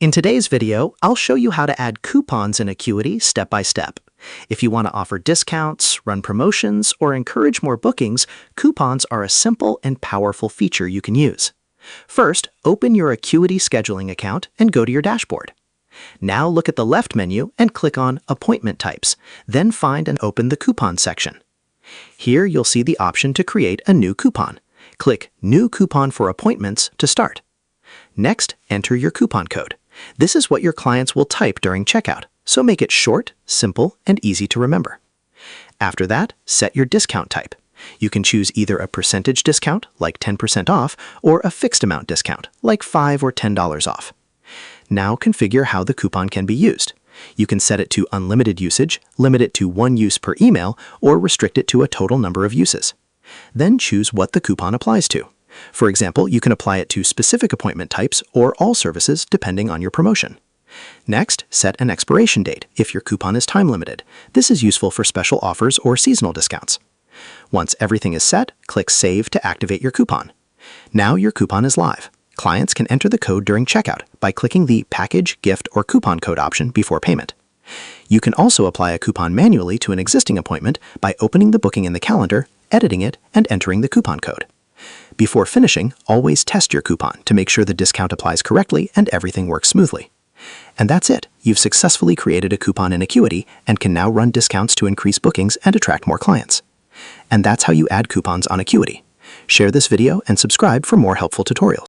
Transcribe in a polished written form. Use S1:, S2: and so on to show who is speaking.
S1: In today's video, I'll show you how to add coupons in Acuity step by step. If you want to offer discounts, run promotions, or encourage more bookings, coupons are a simple and powerful feature you can use. First, open your Acuity scheduling account and go to your dashboard. Now look at the left menu and click on Appointment Types, then find and open the Coupon section. Here you'll see the option to create a new coupon. Click New Coupon for Appointments to start. Next, enter your coupon code. This is what your clients will type during checkout, so make it short, simple, and easy to remember. After that, set your discount type. You can choose either a percentage discount, like 10% off, or a fixed amount discount, like $5 or $10 off. Now configure how the coupon can be used. You can set it to unlimited usage, limit it to one use per email, or restrict it to a total number of uses. Then choose what the coupon applies to. For example, you can apply it to specific appointment types or all services depending on your promotion. Next, set an expiration date if your coupon is time limited. This is useful for special offers or seasonal discounts. Once everything is set, click Save to activate your coupon. Now your coupon is live. Clients can enter the code during checkout by clicking the Package, Gift, or Coupon Code option before payment. You can also apply a coupon manually to an existing appointment by opening the booking in the calendar, editing it, and entering the coupon code. Before finishing, always test your coupon to make sure the discount applies correctly and everything works smoothly. And that's it. You've successfully created a coupon in Acuity and can now run discounts to increase bookings and attract more clients. And that's how you add coupons on Acuity. Share this video and subscribe for more helpful tutorials.